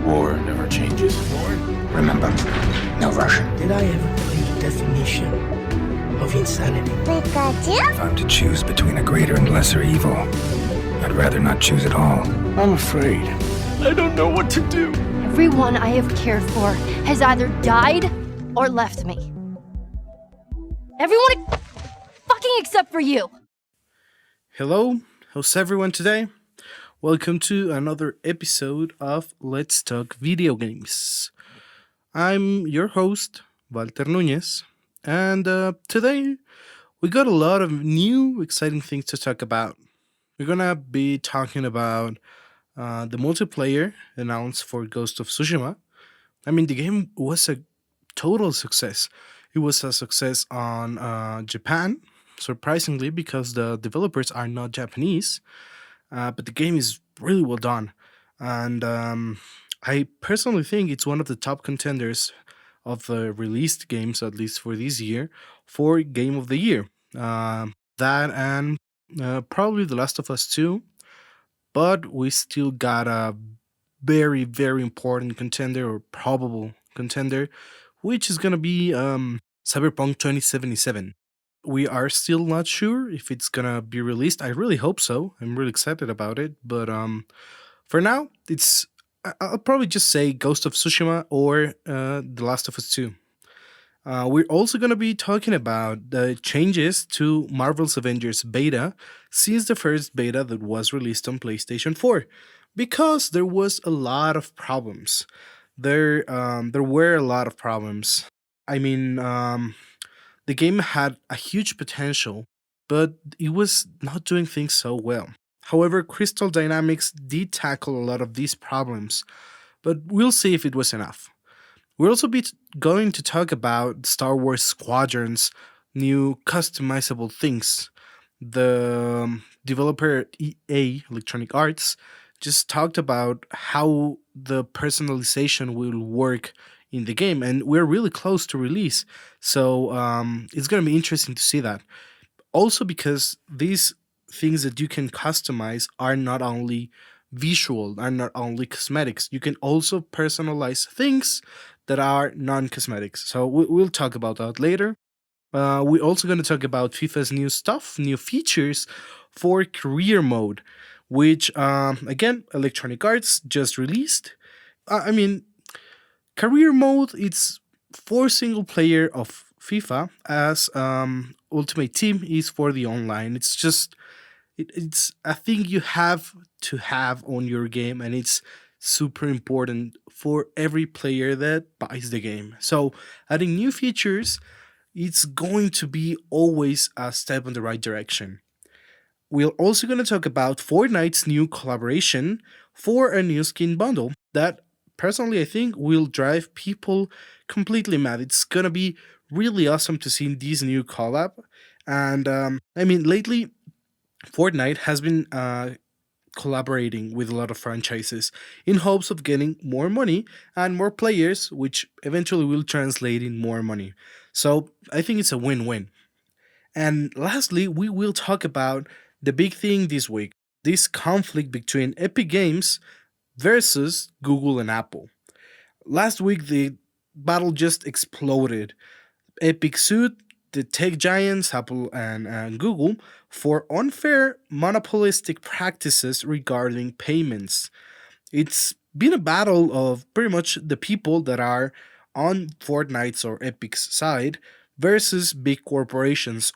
War never changes. Remember, no Russian. Did I ever tell you the definition of insanity? If I'm to choose between a greater and lesser evil, I'd rather not choose at all. I'm afraid. I don't know what to do. Everyone I have cared for has either died or left me. Everyone fucking except for you. Hello, how's everyone today? Welcome to another episode of Let's Talk Video Games. I'm your host, Walter Núñez, and today we got a lot of new exciting things to talk about. We're gonna be talking about the multiplayer announced for Ghost of Tsushima. I mean, the game was a total success. It was a success on Japan, surprisingly, because the developers are not Japanese. But the game is really well done. And I personally think it's one of the top contenders of the released games, at least for this year, for Game of the Year. That and probably The Last of Us 2. But we still got a very, very important contender or probable contender, which is going to be Cyberpunk 2077. We are still not sure if it's gonna be released. I really hope so. I'm really excited about it. But for now, I'll probably just say Ghost of Tsushima or The Last of Us 2. We're also gonna be talking about the changes to Marvel's Avengers beta since the first beta that was released on PlayStation 4, because there was a lot of problems. There were a lot of problems. I mean, the game had a huge potential, but it was not doing things so well. However, Crystal Dynamics did tackle a lot of these problems, but we'll see if it was enough. We'll also be going to talk about Star Wars Squadrons' new customizable things. The developer EA, Electronic Arts, just talked about how the personalization will work in the game, and we're really close to release, so it's going to be interesting to see that. Also, because these things that you can customize are not only visual, are not only cosmetics, you can also personalize things that are non-cosmetics, so we'll talk about that later. We're also going to talk about FIFA's new stuff, new features for career mode, which again, Electronic Arts just released. I mean, career mode, it's for single player of FIFA, as Ultimate Team is for the online. It's just it's a thing you have to have on your game, and it's super important for every player that buys the game. So adding new features, it's going to be always a step in the right direction. We're also going to talk about Fortnite's new collaboration for a new skin bundle that personally I think will drive people completely mad. It's gonna be really awesome to see this new collab. And I mean, lately Fortnite has been collaborating with a lot of franchises in hopes of getting more money and more players, which eventually will translate in more money. So I think it's a win-win. And lastly, we will talk about the big thing this week, this conflict between Epic Games versus Google and Apple. Last week, the battle just exploded. Epic sued the tech giants, Apple and Google, for unfair monopolistic practices regarding payments. It's been a battle of pretty much the people that are on Fortnite's or Epic's side versus big corporations.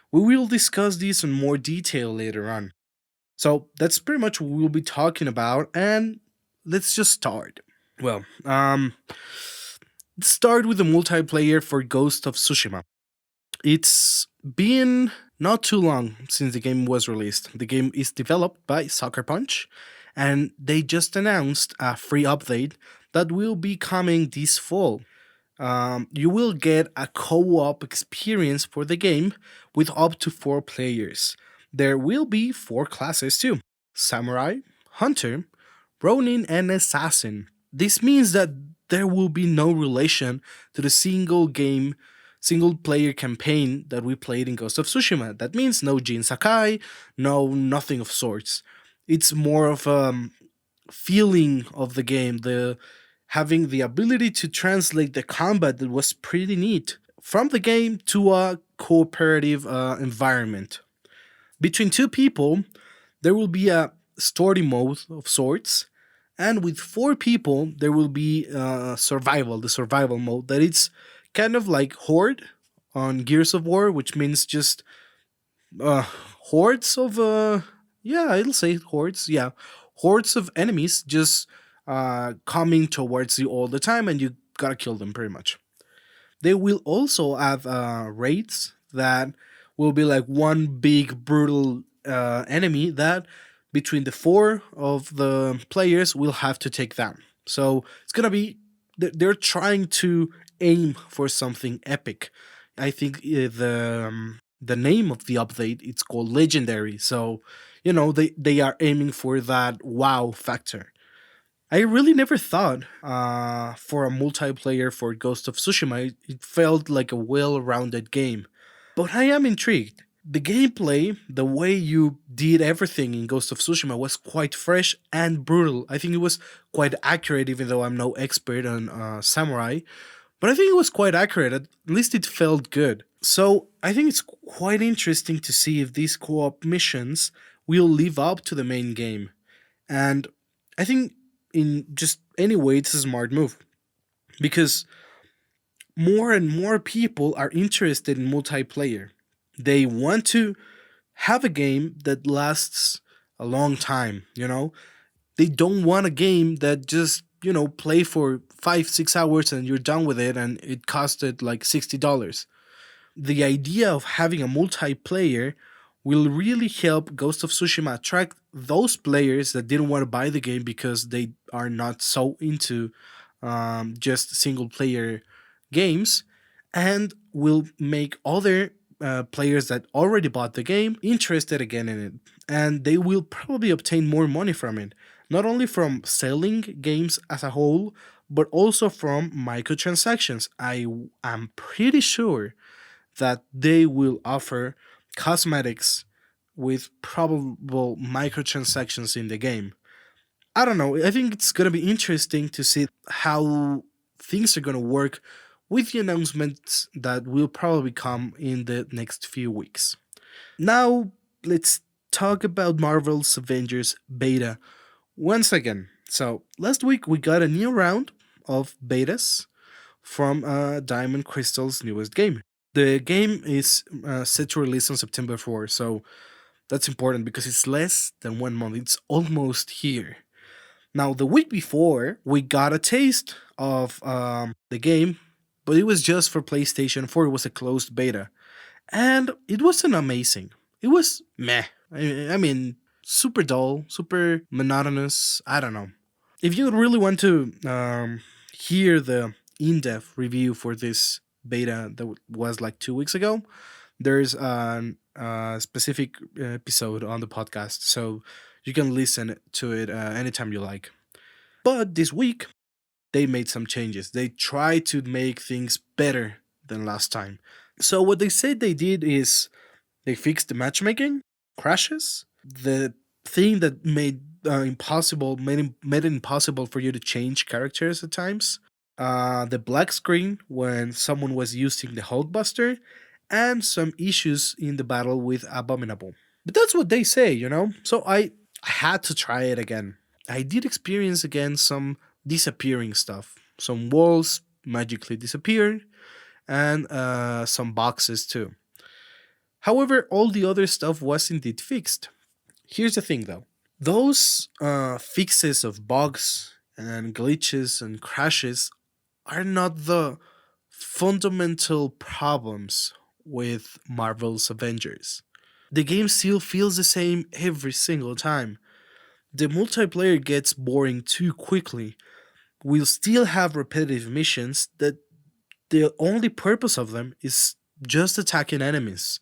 We will discuss this in more detail later on. So that's pretty much what we'll be talking about, and let's just start. Well, let's start with the multiplayer for Ghost of Tsushima. It's been not too long since the game was released. The game is developed by Sucker Punch, and they just announced a free update that will be coming this fall. You will get a co-op experience for the game with up to 4 players. There will be 4 classes too: Samurai, Hunter, Ronin, and Assassin. This means that there will be no relation to the single player campaign that we played in Ghost of Tsushima. That means no Jin Sakai, no nothing of sorts. It's more of feeling of the game, the having the ability to translate the combat that was pretty neat from the game to a cooperative environment. Between two people, there will be a story mode of sorts, and with four people, there will be survival, the survival mode. That it's kind of like Horde on Gears of War, which means just uh, hordes of yeah, I'll say hordes, yeah, hordes of enemies just coming towards you all the time, and you gotta kill them pretty much. They will also have raids that will be like one big brutal enemy that between the four of the players will have to take down. So it's gonna be they're trying to aim for something epic. I think the name of the update it's called Legendary. So they are aiming for that wow factor. I really never thought for a multiplayer for Ghost of Tsushima, it felt like a well rounded game. But I am intrigued. The gameplay, the way you did everything in Ghost of Tsushima was quite fresh and brutal. I think it was quite accurate, even though I'm no expert on samurai. But I think it was quite accurate. At least it felt good. So I think it's quite interesting to see if these co op missions will live up to the main game. And I think in just any way, it's a smart move because more and more people are interested in multiplayer. They want to have a game that lasts a long time, They don't want a game that just, play for 5-6 hours and you're done with it and it costed like $60. The idea of having a multiplayer will really help Ghost of Tsushima attract those players that didn't want to buy the game because they are not so into just single player games, and will make other players that already bought the game interested again in it. And they will probably obtain more money from it, not only from selling games as a whole, but also from microtransactions. I am pretty sure that they will offer cosmetics with probable microtransactions in the game. I don't know. I think it's going to be interesting to see how things are going to work with the announcements that will probably come in the next few weeks. Now, let's talk about Marvel's Avengers beta once again. So, last week we got a new round of betas from Diamond Crystal's newest game. The game is set to release on September 4, so that's important because it's less than 1 month. It's almost here. Now, the week before, we got a taste of the game, but it was just for PlayStation 4. It was a closed beta. And it wasn't amazing. It was meh. I mean, super dull, super monotonous. I don't know. If you really want to hear the in-depth review for this beta that was like 2 weeks ago, there's a specific episode on the podcast, so you can listen to it anytime you like. But this week, they made some changes. They tried to make things better than last time. So what they said they did is they fixed the matchmaking, crashes, the thing that made it impossible for you to change characters at times, the black screen when someone was using the Hulkbuster, and some issues in the battle with Abominable. But that's what they say, So I had to try it again. I did experience again some disappearing stuff. Some walls magically disappeared, and some boxes too. However, all the other stuff was indeed fixed. Here's the thing though. Those fixes of bugs and glitches and crashes are not the fundamental problems with Marvel's Avengers. The game still feels the same every single time. The multiplayer gets boring too quickly. We'll still have repetitive missions that the only purpose of them is just attacking enemies.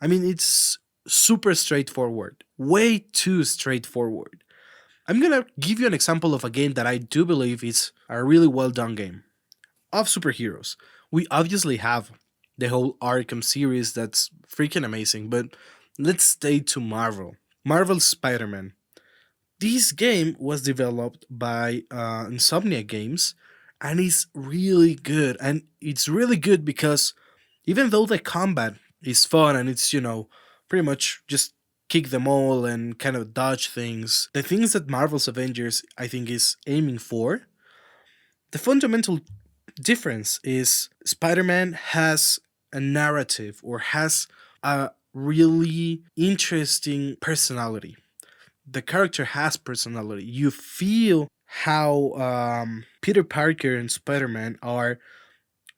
I mean, it's super straightforward. Way too straightforward. I'm gonna give you an example of a game that I do believe is a really well done game. Of superheroes. We obviously have the whole Arkham series that's freaking amazing, but let's stay to Marvel. Marvel's Spiderman. This game was developed by Insomnia Games and is really good. And it's really good because even though the combat is fun and it's, pretty much just kick them all and kind of dodge things, the things that Marvel's Avengers, I think, is aiming for, the fundamental difference is Spider-Man has a narrative or has a really interesting personality. The character has personality. You feel how Peter Parker and Spider-Man are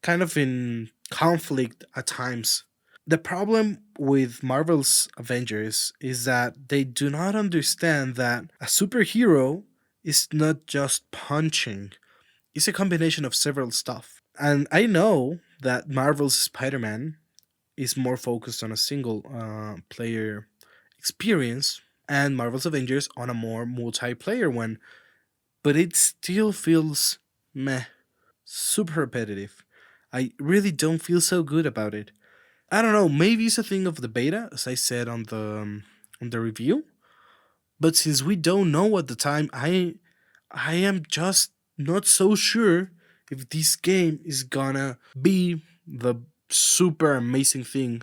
kind of in conflict at times. The problem with Marvel's Avengers is that they do not understand that a superhero is not just punching. It's a combination of several stuff. And I know that Marvel's Spider-Man is more focused on a single player experience and Marvel's Avengers on a more multiplayer one, but it still feels meh, super repetitive. I really don't feel so good about it. I don't know, maybe it's a thing of the beta, as I said on the review, but since we don't know at the time, I am just not so sure if this game is gonna be the super amazing thing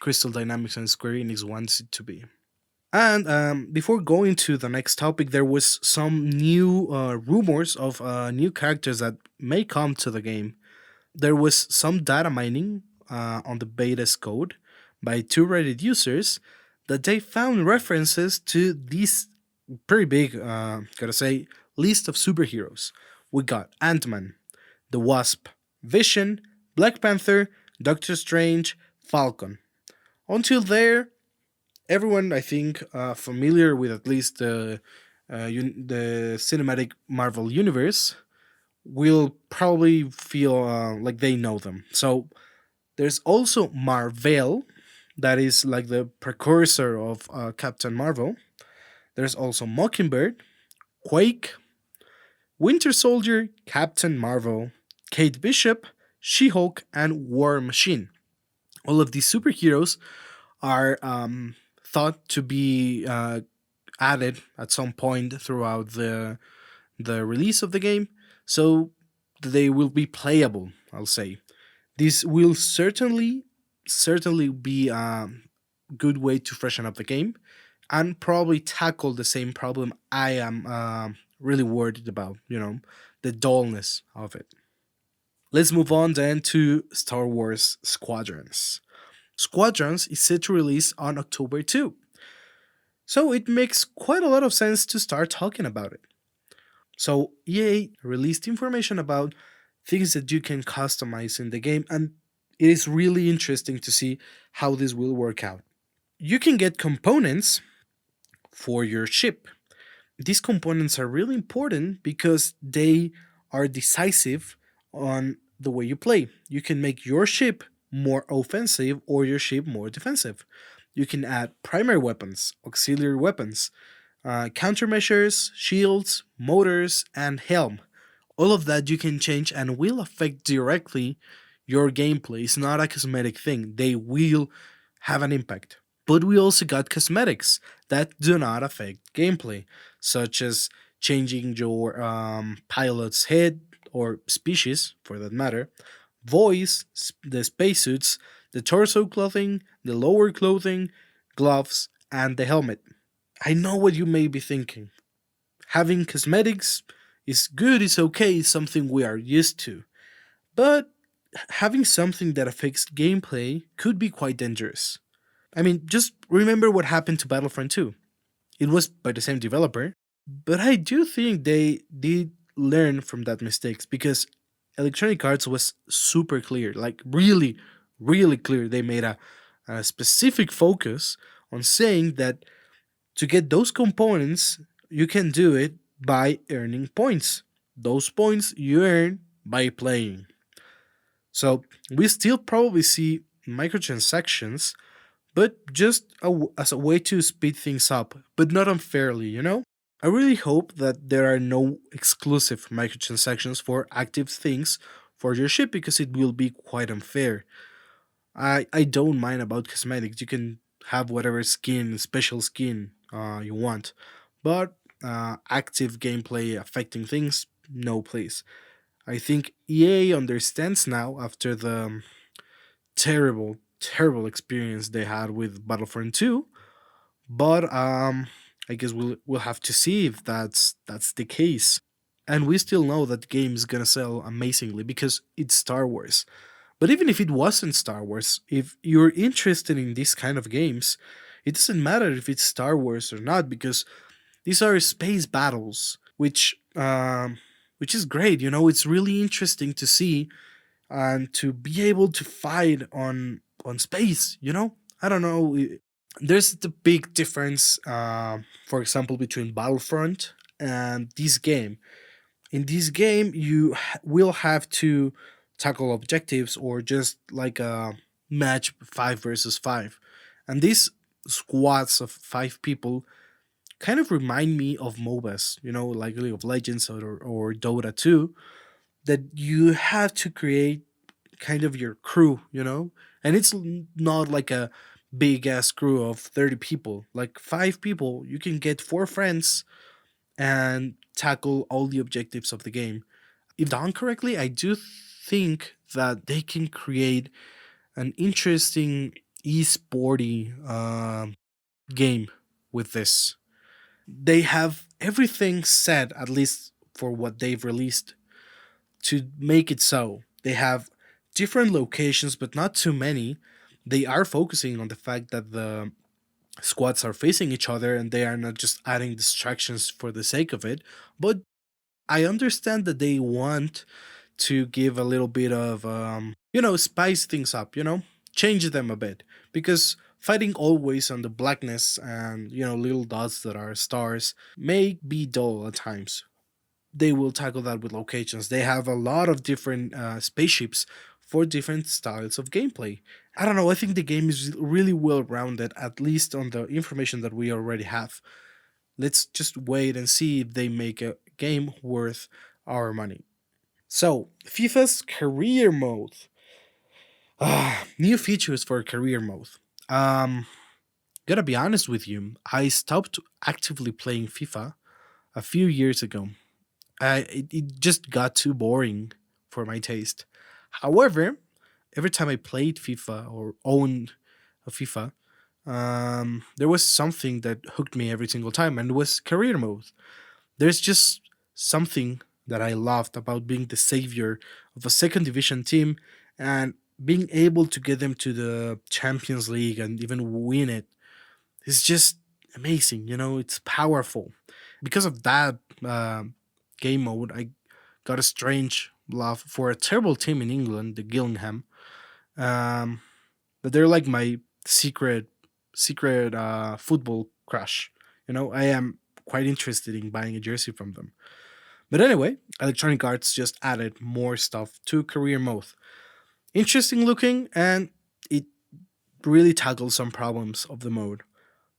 Crystal Dynamics and Square Enix wants it to be. And before going to the next topic, there was some new rumors of new characters that may come to the game. There was some data mining on the beta's code by two Reddit users that they found references to this pretty big, gotta say, list of superheroes. We got Ant-Man, the Wasp, Vision, Black Panther, Doctor Strange, Falcon. Until there, everyone, I think, familiar with at least the cinematic Marvel universe will probably feel like they know them. So there's also Marvel, that is like the precursor of Captain Marvel. There's also Mockingbird, Quake, Winter Soldier, Captain Marvel, Kate Bishop, She-Hulk, and War Machine. All of these superheroes are thought to be added at some point throughout the release of the game, so they will be playable, I'll say. This will certainly be a good way to freshen up the game and probably tackle the same problem I am really worried about, the dullness of it. Let's move on then to Star Wars Squadrons. Squadrons is set to release on October 2, so it makes quite a lot of sense to start talking about it. So EA released information about things that you can customize in the game, and it is really interesting to see how this will work out. You can get components for your ship. These components are really important because they are decisive on the way you play. You can make your ship more offensive or your ship more defensive. You can add primary weapons, auxiliary weapons, countermeasures, shields, motors, and helm. All of that you can change and will affect directly your gameplay. It's not a cosmetic thing, they will have an impact. But we also got cosmetics that do not affect gameplay, such as changing your pilot's head or species, for that matter, voice, the spacesuits, the torso clothing, the lower clothing, gloves, and the helmet. I know what you may be thinking. Having cosmetics is good, it's okay, it's something we are used to. But having something that affects gameplay could be quite dangerous. I mean, just remember what happened to Battlefront 2. It was by the same developer, but I do think they did learn from that mistakes because Electronic Arts was super clear, like really, really clear. They made a specific focus on saying that to get those components, you can do it by earning points. Those points you earn by playing. So we still probably see microtransactions, but just as a way to speed things up, but not unfairly. I really hope that there are no exclusive microtransactions for active things for your ship because it will be quite unfair. I don't mind about cosmetics. You can have whatever skin, special skin you want. but active gameplay affecting things, no please. I think EA understands now after the terrible, terrible experience they had with Battlefront 2, but I guess we'll have to see if that's the case. And we still know that the game is gonna sell amazingly because it's Star Wars. But even if it wasn't Star Wars, if you're interested in this kind of games, it doesn't matter if it's Star Wars or not because these are space battles, which is great. You know, it's really interesting to see and to be able to fight on space. You know, I don't know. There's the big difference, for example, between Battlefront and this game. In this game, you will have to tackle objectives or just like a match 5 versus 5, and these squads of 5 people kind of remind me of MOBAs, you know, like League of Legends or Dota 2, that you have to create kind of your crew, you know? And it's not like a big ass crew of 30 people. Like 5 people, you can get 4 friends and tackle all the objectives of the game. If done correctly, I do think that they can create an interesting esporty game with this. They have everything set, at least for what they've released, to make it so. They have different locations, but not too many. They are focusing on the fact that the squads are facing each other and they are not just adding distractions for the sake of it. But I understand that they want to give a little bit of, spice things up, change them a bit. Because fighting always on the blackness and, little dots that are stars may be dull at times. They will tackle that with locations. They have a lot of different spaceships for different styles of gameplay. I don't know, I think the game is really well rounded, at least on the information that we already have. Let's just wait and see if they make a game worth our money. So, FIFA's career mode. New features for career mode. Gotta be honest with you, I stopped actively playing FIFA a few years ago. It just got too boring for my taste. However, every time I played FIFA or owned a FIFA, there was something that hooked me every single time, and it was career mode. There's just something that I loved about being the savior of a second division team and being able to get them to the Champions League and even win it. It's just amazing, it's powerful. Because of that game mode, I got a strange love for a terrible team in England, the Gillingham. But they're like my secret football crush. I am quite interested in buying a jersey from them. But anyway, Electronic Arts just added more stuff to career mode. Interesting looking, and it really tackles some problems of the mode.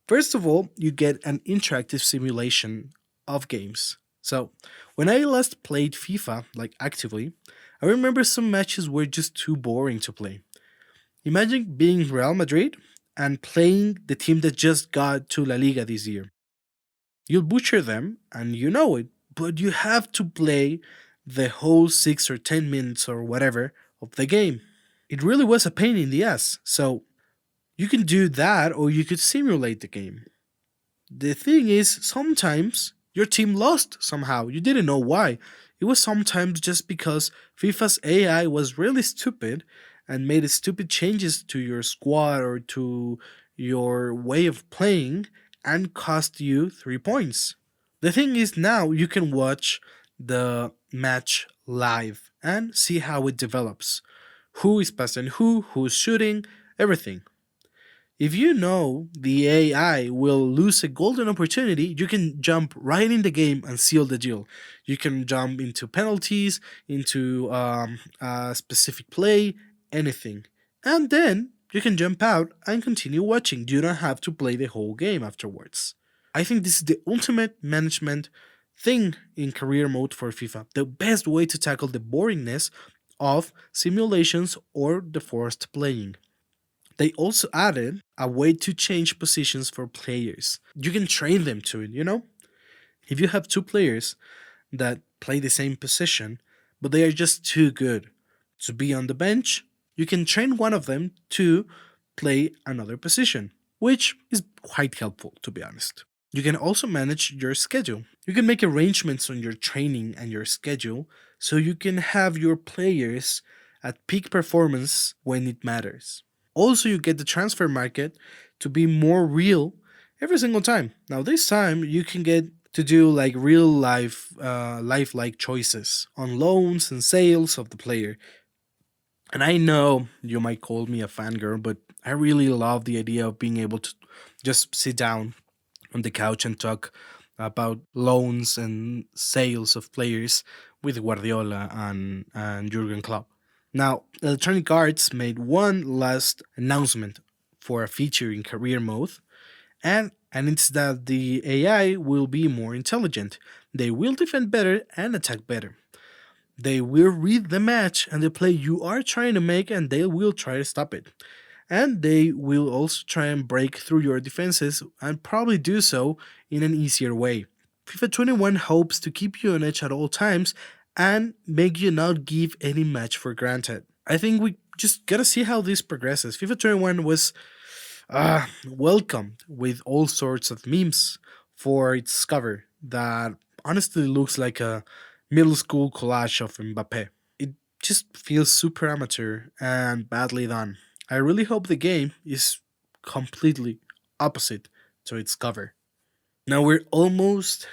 First of all, you get an interactive simulation of games. So, when I last played FIFA, like actively, I remember some matches were just too boring to play. Imagine being Real Madrid and playing the team that just got to La Liga this year. You'll butcher them, and you know it, but you have to play the whole 6 or 10 minutes or whatever of the game. It really was a pain in the ass, so you can do that or you could simulate the game. The thing is, sometimes your team lost somehow. You didn't know why. It was sometimes just because FIFA's AI was really stupid and made stupid changes to your squad or to your way of playing and cost you 3 points. The thing is, now you can watch the match live and see how it develops. Who is passing who's shooting, everything. If you know the AI will lose a golden opportunity, you can jump right in the game and seal the deal. You can jump into penalties, into a specific play, anything. And then you can jump out and continue watching. You don't have to play the whole game afterwards. I think this is the ultimate management thing in career mode for FIFA. The best way to tackle the boringness of simulations or the forced playing. They also added a way to change positions for players. You can train them to it, If you have two players that play the same position, but they are just too good to be on the bench, you can train one of them to play another position, which is quite helpful, to be honest. You can also manage your schedule. You can make arrangements on your training and your schedule so you can have your players at peak performance when it matters. Also, you get the transfer market to be more real every single time. Now, this time you can get to do like real life-like choices on loans and sales of the player. And I know you might call me a fangirl, but I really love the idea of being able to just sit down on the couch and talk about loans and sales of players with Guardiola and Jurgen Klopp. Now, Electronic Arts made one last announcement for a feature in career mode, and it's that the AI will be more intelligent. They will defend better and attack better. They will read the match and the play you are trying to make, and they will try to stop it. And they will also try and break through your defenses and probably do so in an easier way. FIFA 21 hopes to keep you on edge at all times and make you not give any match for granted. I think we just gotta see how this progresses. FIFA 21 was welcomed with all sorts of memes for its cover that honestly looks like a middle school collage of Mbappe. It just feels super amateur and badly done. I really hope the game is completely opposite to its cover. Now we're almost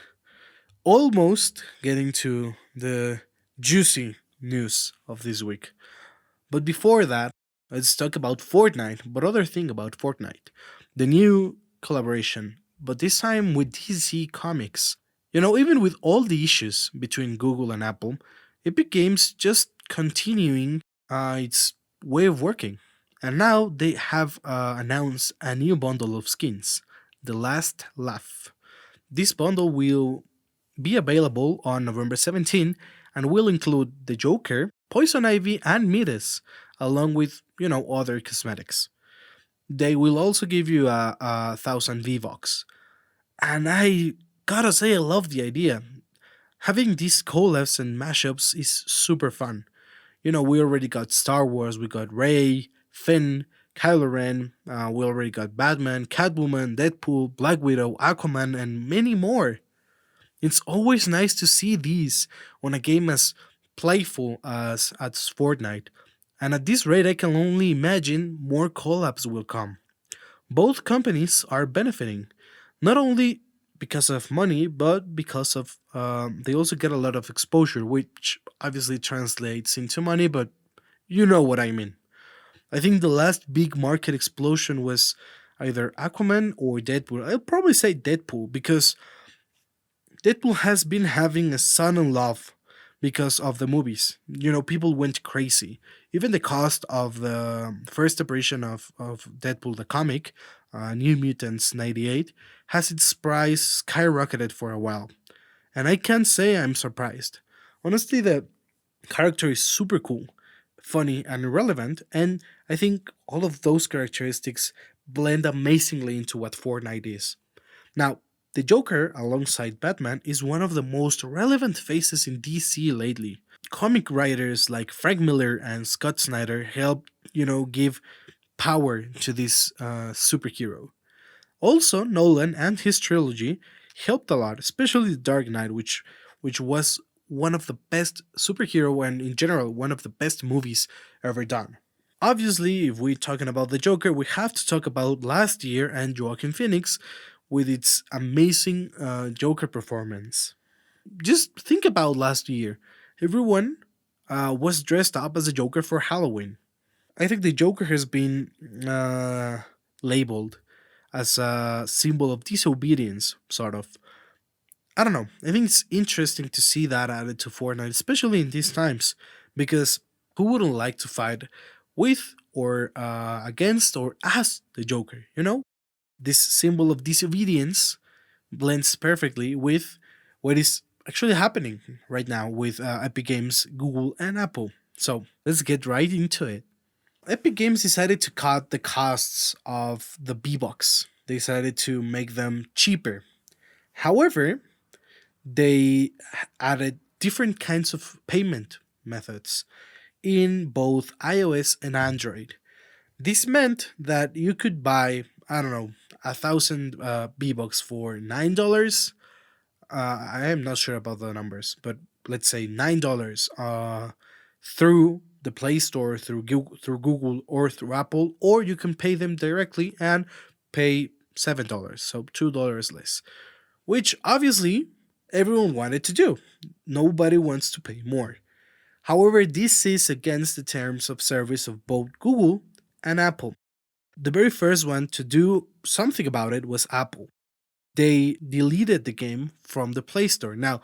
getting to the juicy news of this week. But before that, let's talk about Fortnite, but other thing about Fortnite. The new collaboration, but this time with DC Comics. You know, even with all the issues between Google and Apple, Epic Games just continuing its way of working. And now they have announced a new bundle of skins, The Last Laugh. This bundle will be available on November 17 and will include the Joker, Poison Ivy, and Midas, along with, other cosmetics. They will also give you a thousand V-Bucks. And I gotta say, I love the idea. Having these collabs and mashups is super fun. We already got Star Wars, we got Rey, Finn, Kylo Ren, we already got Batman, Catwoman, Deadpool, Black Widow, Aquaman, and many more. It's always nice to see these on a game as playful as Fortnite. And at this rate, I can only imagine more collabs will come. Both companies are benefiting, not only because of money, but because of they also get a lot of exposure, which obviously translates into money, but you know what I mean. I think the last big market explosion was either Aquaman or Deadpool. I'll probably say Deadpool because Deadpool has been having a son in love because of the movies. People went crazy. Even the cost of the first appearance of Deadpool the comic, New Mutants 98, has its price skyrocketed for a while. And I can't say I'm surprised. Honestly, the character is super cool, funny, and relevant, and I think all of those characteristics blend amazingly into what Fortnite is. Now, the Joker, alongside Batman, is one of the most relevant faces in DC lately. Comic writers like Frank Miller and Scott Snyder help, give power to this superhero. Also, Nolan and his trilogy helped a lot, especially The Dark Knight, which was one of the best superhero and in general one of the best movies ever done. Obviously, if we're talking about the Joker, we have to talk about last year and Joaquin Phoenix with its amazing Joker performance. Just think about last year. Everyone was dressed up as a Joker for Halloween. I think the Joker has been labeled as a symbol of disobedience, sort of. I don't know. I think it's interesting to see that added to Fortnite, especially in these times, because who wouldn't like to fight with or against or as the Joker, This symbol of disobedience blends perfectly with what is actually happening right now with Epic Games, Google, and Apple. So let's get right into it. Epic Games decided to cut the costs of the V-Bucks. They decided to make them cheaper. However, they added different kinds of payment methods in both iOS and Android. This meant that you could buy, I don't know, 1,000 V-Bucks for $9. I am not sure about the numbers, but let's say $9 through the Play Store, through Google, or through Apple, or you can pay them directly and pay $7, so $2 less, which obviously everyone wanted to do. Nobody wants to pay more. However, this is against the terms of service of both Google and Apple. The very first one to do something about it was Apple. They deleted the game from the Play Store. Now,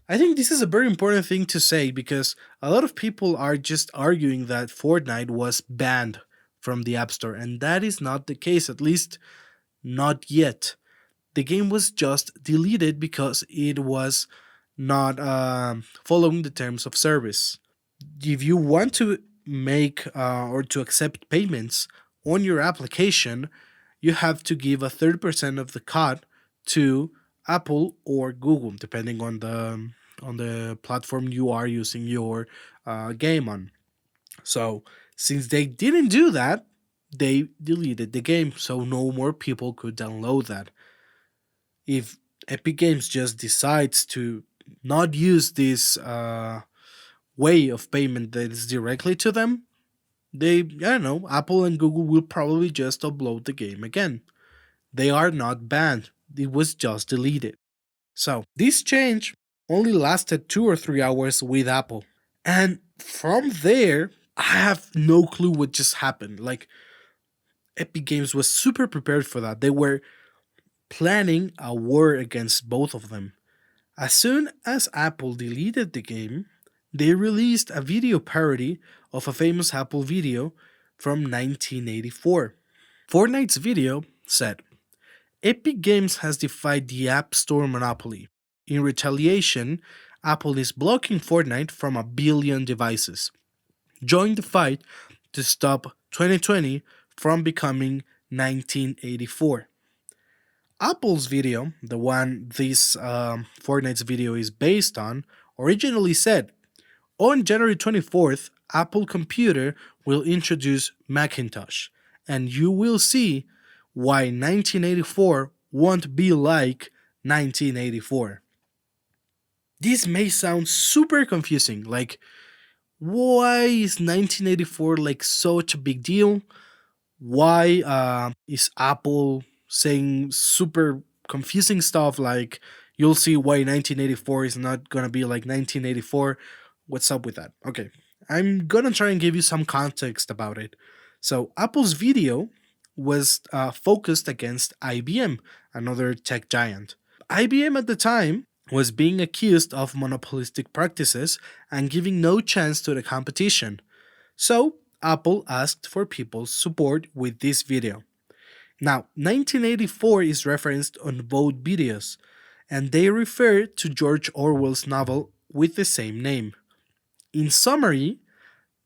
I think this is a very important thing to say because a lot of people are just arguing that Fortnite was banned from the App Store, and that is not the case, at least not yet. The game was just deleted because it was not following the terms of service. If you want to make or to accept payments on your application, you have to give a 30% of the cut to Apple or Google, depending on the platform you are using your game on. So since they didn't do that, they deleted the game, so no more people could download that. If Epic Games just decides to not use this way of payment that is directly to them, I don't know, Apple and Google will probably just upload the game again. They are not banned, it was just deleted. So, this change only lasted 2 or 3 hours with Apple. And from there, I have no clue what just happened. Like, Epic Games was super prepared for that. They were planning a war against both of them. As soon as Apple deleted the game, they released a video parody of a famous Apple video from 1984. Fortnite's video said, "Epic Games has defied the App Store monopoly. In retaliation, Apple is blocking Fortnite from a billion devices. Join the fight to stop 2020 from becoming 1984." Apple's video, the one this Fortnite's video is based on, originally said, "On January 24th, Apple Computer will introduce Macintosh, and you will see why 1984 won't be like 1984. This may sound super confusing, like, why is 1984 like such a big deal? Why is Apple saying super confusing stuff like you'll see why 1984 is not gonna be like 1984? What's up with that? Okay, I'm gonna try and give you some context about it. So Apple's video was focused against IBM, another tech giant. IBM at the time was being accused of monopolistic practices and giving no chance to the competition. So Apple asked for people's support with this video. Now, 1984 is referenced on both videos, and they refer to George Orwell's novel with the same name. In summary,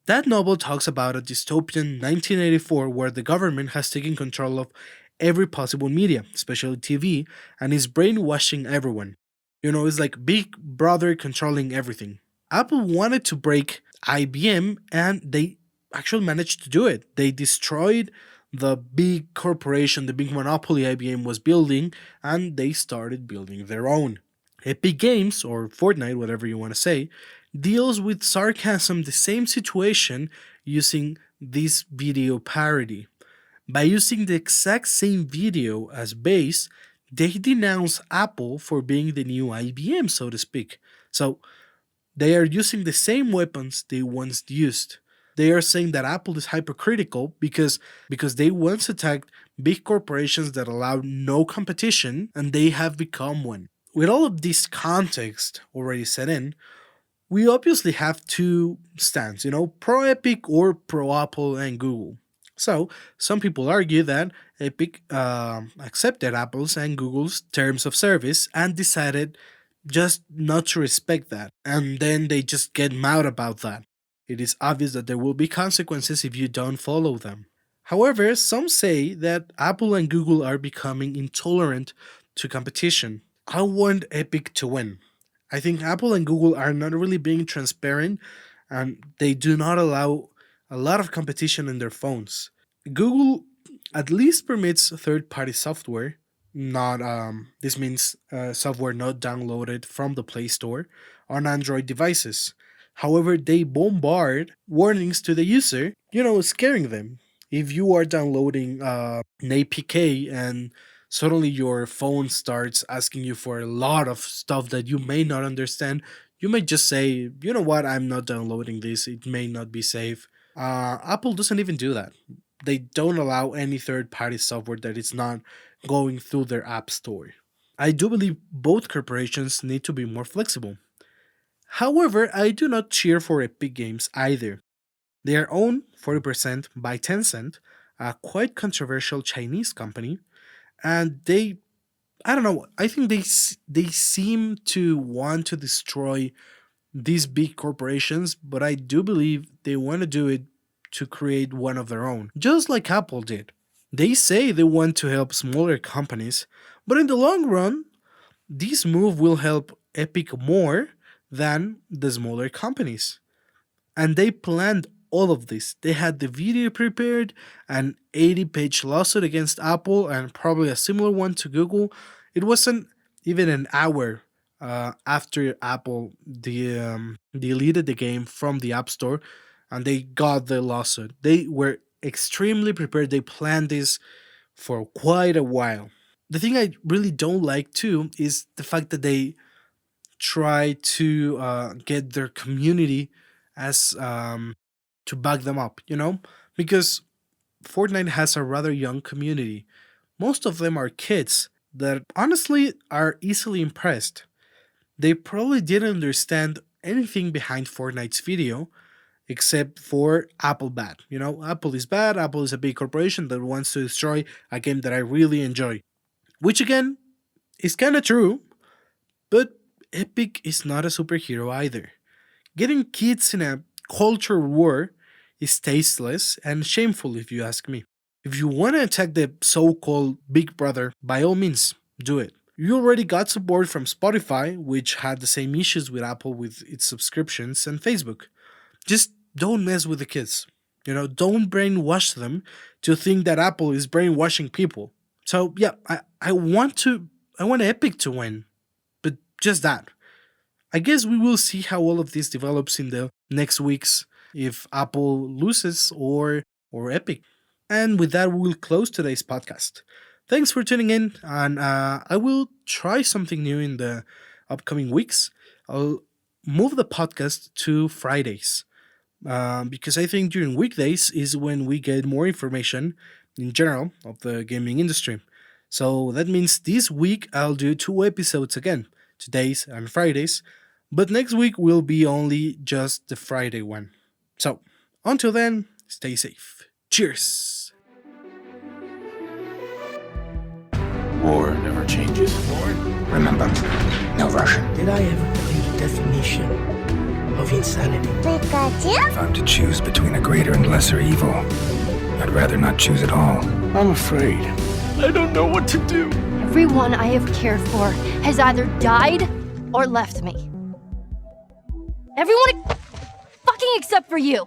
that novel talks about a dystopian 1984 where the government has taken control of every possible media, especially TV, and is brainwashing everyone. You know, it's like Big Brother controlling everything. Apple wanted to break IBM, and they actually managed to do it. They destroyed the big corporation, the big monopoly IBM was building, and they started building their own. Epic Games, or Fortnite, whatever you want to say, deals with sarcasm the same situation using this video parody. By using the exact same video as base, they denounce Apple for being the new IBM, so to speak. So they are using the same weapons they once used. They are saying that Apple is hypercritical because they once attacked big corporations that allowed no competition, and they have become one. With all of this context already set in, we obviously have two stands, pro Epic or pro Apple and Google. So, some people argue that Epic accepted Apple's and Google's terms of service and decided just not to respect that, and then they just get mad about that. It is obvious that there will be consequences if you don't follow them. However, some say that Apple and Google are becoming intolerant to competition. I want Epic to win. I think Apple and Google are not really being transparent, and they do not allow a lot of competition in their phones. Google at least permits third-party software, not this means software not downloaded from the Play Store on Android devices. However, they bombard warnings to the user, scaring them. If you are downloading an APK and suddenly your phone starts asking you for a lot of stuff that you may not understand, you might just say, you know what, I'm not downloading this, it may not be safe. Apple doesn't even do that. They don't allow any third party software that is not going through their app store. I do believe both corporations need to be more flexible. However, I do not cheer for Epic Games either. They are owned 40% by Tencent, a quite controversial Chinese company, and I don't know, I think they seem to want to destroy these big corporations, but I do believe they want to do it to create one of their own, just like Apple did. They say they want to help smaller companies, but in the long run, this move will help Epic more than the smaller companies. And they planned all of this. They had the video prepared, an 80-page lawsuit against Apple, and probably a similar one to Google. It wasn't even an hour after Apple deleted the game from the App Store and they got the lawsuit. They were extremely prepared. They planned this for quite a while. The thing I really don't like too is the fact that they try to get their community as to back them up, because Fortnite has a rather young community. Most of them are kids that honestly are easily impressed. They probably didn't understand anything behind Fortnite's video except for Apple bad. Apple is bad. Apple is a big corporation that wants to destroy a game that I really enjoy. Which again is kind of true, but Epic is not a superhero either. Getting kids in a culture war is tasteless and shameful if you ask me. If you want to attack the so-called Big Brother, by all means, do it. You already got support from Spotify, which had the same issues with Apple with its subscriptions, and Facebook. Just don't mess with the kids. Don't brainwash them to think that Apple is brainwashing people. So yeah, I want Epic to win, but just that. I guess we will see how all of this develops in the next weeks, if Apple loses or Epic. And with that, we will close today's podcast. Thanks for tuning in, and I will try something new in the upcoming weeks. I'll move the podcast to Fridays because I think during weekdays is when we get more information in general of the gaming industry. So that means this week I'll do 2 episodes again, Tuesdays and Fridays, but next week will be only just the Friday one. So until then, stay safe. Cheers! War never changes. Remember, no rushing. Did I ever tell you the definition of insanity? If I'm to choose between a greater and lesser evil, I'd rather not choose at all. I'm afraid. I don't know what to do. Everyone I have cared for has either died or left me. Everyone fucking except for you.